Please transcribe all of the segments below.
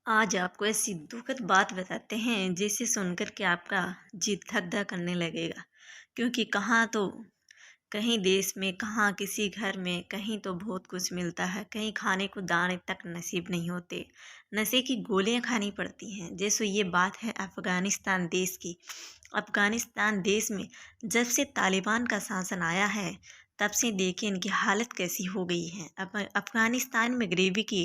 आज आपको ऐसी दुखद बात बताते हैं जिसे सुनकर के आपका जी धक धक करने लगेगा। क्योंकि कहाँ तो कहीं देश में, कहाँ किसी घर में, कहीं तो बहुत कुछ मिलता है, कहीं खाने को दाने तक नसीब नहीं होते, नशे की गोलियां खानी पड़ती हैं। जैसे ये बात है अफ़गानिस्तान देश की। अफ़गानिस्तान देश में जब से तालिबान का शासन आया है, तब से देखिए इनकी हालत कैसी हो गई है। अफ़गानिस्तान में गरीबी की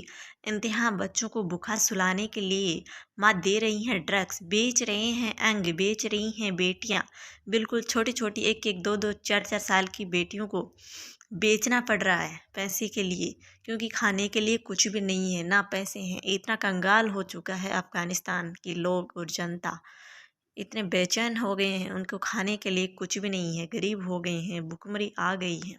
इंतहा, बच्चों को बुखार सुलाने के लिए माँ दे रही हैं ड्रग्स, बेच रहे हैं अंग, बेच रही हैं बेटियाँ। बिल्कुल छोटी छोटी एक एक दो दो चार चार साल की बेटियों को बेचना पड़ रहा है पैसे के लिए, क्योंकि खाने के लिए कुछ भी नहीं है, ना पैसे हैं। इतना कंगाल हो चुका है अफ़गानिस्तान के लोग और जनता, इतने बेचैन हो गए हैं, उनको खाने के लिए कुछ भी नहीं है, गरीब हो गए हैं, भुखमरी आ गई है।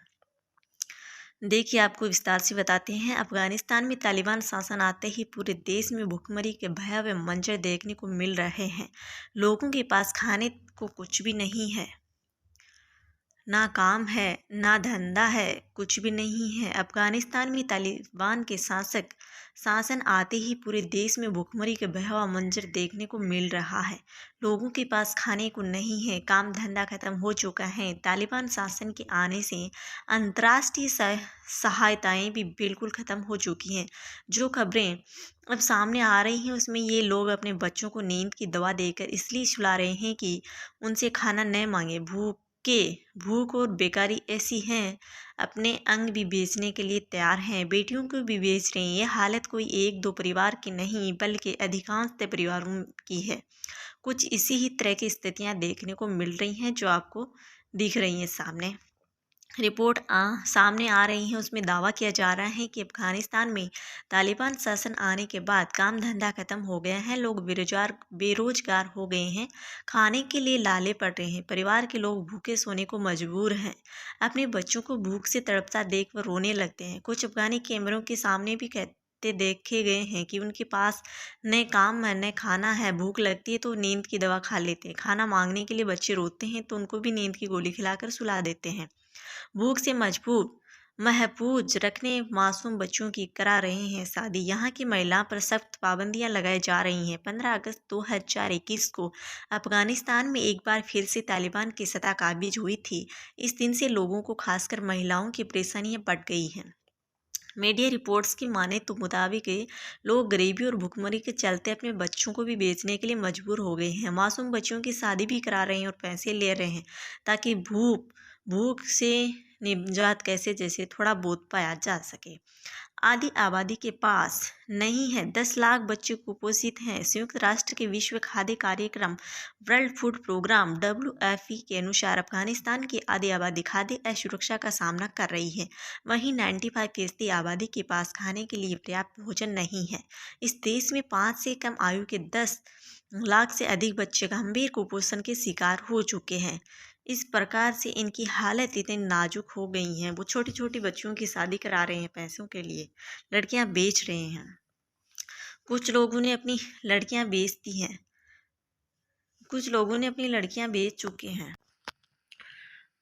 देखिए आपको विस्तार से बताते हैं। अफगानिस्तान में तालिबान शासन आते ही पूरे देश में भुखमरी के भयावह मंजर देखने को मिल रहे हैं। लोगों के पास खाने को कुछ भी नहीं है, ना काम है, ना धंधा है, कुछ भी नहीं है। अफगानिस्तान में तालिबान के शासन आते ही पूरे देश में भुखमरी के भयावह मंजर देखने को मिल रहा है। लोगों के पास खाने को नहीं है, काम धंधा खत्म हो चुका है। तालिबान शासन के आने से अंतर्राष्ट्रीय सहायताएं भी बिल्कुल खत्म हो चुकी हैं। जो खबरें अब सामने आ रही हैं उसमें ये लोग अपने बच्चों को नींद की दवा देकर इसलिए सुला रहे हैं कि उनसे खाना न मांगे। भूख और बेकारी ऐसी हैं, अपने अंग भी बेचने के लिए तैयार हैं, बेटियों को भी बेच रहे हैं। ये हालत कोई एक दो परिवार की नहीं, बल्कि अधिकांश परिवारों की है। कुछ इसी ही तरह की स्थितियां देखने को मिल रही हैं जो आपको दिख रही हैं सामने। रिपोर्ट सामने आ रही है, उसमें दावा किया जा रहा है कि अफगानिस्तान में तालिबान शासन आने के बाद काम धंधा खत्म हो गया है, लोग बेरोजगार हो गए हैं, खाने के लिए लाले पड़ रहे हैं, परिवार के लोग भूखे सोने को मजबूर हैं, अपने बच्चों को भूख से तड़पता देख कर रोने लगते हैं। कुछ अफगानी कैमरों के सामने भी कहते देखे गए हैं कि उनके पास न काम है न खाना है, भूख लगती है तो नींद की दवा खा लेते हैं, खाना मांगने के लिए बच्चे रोते हैं तो उनको भी नींद की गोली खिलाकर सुला देते हैं। भूख से मजबूर महफूज रखने मासूम बच्चों की करा रहे हैं शादी। यहाँ की महिलाओं पर सख्त पाबंदियां लगाई जा रही हैं। 15 अगस्त 2021 को अफगानिस्तान में एक बार फिर से तालिबान की सत्ता काबिज हुई थी। इस दिन से लोगों को, खासकर महिलाओं की परेशानियां बढ़ गई हैं। मीडिया रिपोर्ट्स की माने तो मुताबिक लोग गरीबी और भुखमरी के चलते अपने बच्चों को भी बेचने के लिए मजबूर हो गए हैं। मासूम बच्चों की शादी भी करा रहे हैं और पैसे ले रहे हैं ताकि भूख से निजात कैसे जैसे थोड़ा बहुत पाया जा सके। आधी आबादी के पास नहीं है, 10 लाख बच्चे कुपोषित हैं। संयुक्त राष्ट्र के विश्व खाद्य कार्यक्रम वर्ल्ड फूड प्रोग्राम WFP के अनुसार अफगानिस्तान की आधी आबादी खाद्य असुरक्षा का सामना कर रही है। वहीं 95% आबादी के पास खाने के लिए पर्याप्त भोजन नहीं है। इस देश में 5 से कम आयु के 10 लाख से अधिक बच्चे गंभीर कुपोषण के शिकार हो चुके हैं। इस प्रकार से इनकी हालत इतनी नाजुक हो गई हैं, वो छोटी छोटी बच्चियों की शादी करा रहे हैं पैसों के लिए, लड़कियां बेच रहे हैं। कुछ लोगों ने अपनी लड़कियां बेच दी हैं, कुछ लोगों ने अपनी लड़कियां बेच चुके हैं।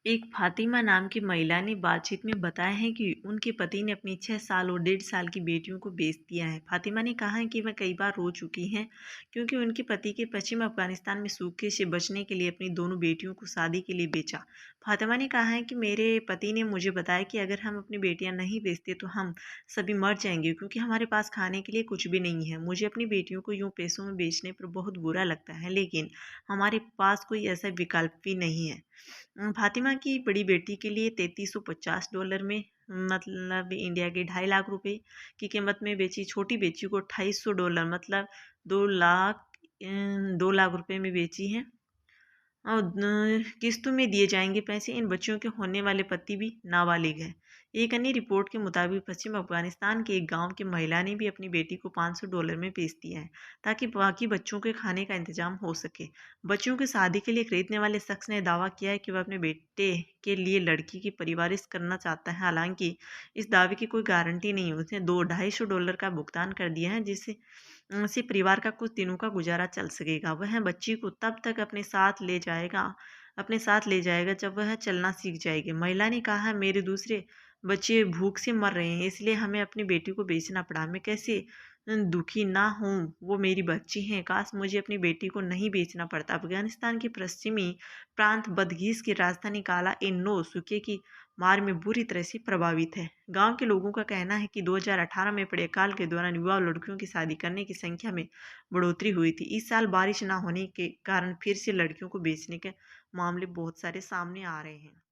एक फातिमा नाम की महिला ने बातचीत में बताया है कि उनके पति ने अपनी 6 साल और 1.5 साल की बेटियों को बेच दिया है। फातिमा ने कहा है कि वह कई बार रो चुकी हैं क्योंकि उनके पति के पश्चिम अफगानिस्तान में सूखे से बचने के लिए अपनी दोनों बेटियों को शादी के लिए बेचा। फातिमा ने कहा है कि मेरे पति ने मुझे बताया कि अगर हम अपनी बेटियां नहीं बेचते तो हम सभी मर जाएंगे, क्योंकि हमारे पास खाने के लिए कुछ भी नहीं है। मुझे अपनी बेटियों को यूं पैसों में बेचने पर बहुत बुरा लगता है, लेकिन हमारे पास कोई ऐसा विकल्प भी नहीं है। फातिमा की बड़ी बेटी के लिए $3350 में, मतलब इंडिया के 2.5 लाख रुपए की कीमत में बेची। छोटी बेटी को $2800, मतलब 2 लाख 2 लाख रुपए में बेची है। और किस्तों में दिए जाएंगे पैसे। इन बच्चों के होने वाले पति भी नाबालिग है। एक अन्य रिपोर्ट के मुताबिक पश्चिम अफगानिस्तान के एक गांव की महिला ने भी अपनी बेटी को $500 में बेच दिया है ताकि बाकी बच्चों के खाने का इंतजाम हो सके। बच्चों की शादी के लिए खरीदने वाले शख्स ने दावा किया है कि वह अपने बेटे के लिए लड़की की परिवरिश करना चाहता है। हालांकि इस दावे की कोई गारंटी नहीं है। उसने $250 का भुगतान कर दिया है जिससे से परिवार का कुछ दिनों का गुजारा चल सकेगा। वह बच्ची को तब तक अपने साथ ले जाएगा जब वह चलना सीख जाएगी। महिला ने कहा है, मेरे दूसरे बच्चे भूख से मर रहे हैं, इसलिए हमें अपनी बेटी को बेचना पड़ा। मैं कैसे दुखी ना हों, वो मेरी बच्ची हैं, काश मुझे अपनी बेटी को नहीं बेचना पड़ता। अफगानिस्तान के पश्चिमी प्रांत बदगीस की राजधानी काला एन्नो सूखे की मार में बुरी तरह से प्रभावित है। गांव के लोगों का कहना है कि 2018 में पड़े अकाल के दौरान युवा लड़कियों की शादी करने की संख्या में बढ़ोतरी हुई थी। इस साल बारिश न होने के कारण फिर से लड़कियों को बेचने के मामले बहुत सारे सामने आ रहे हैं।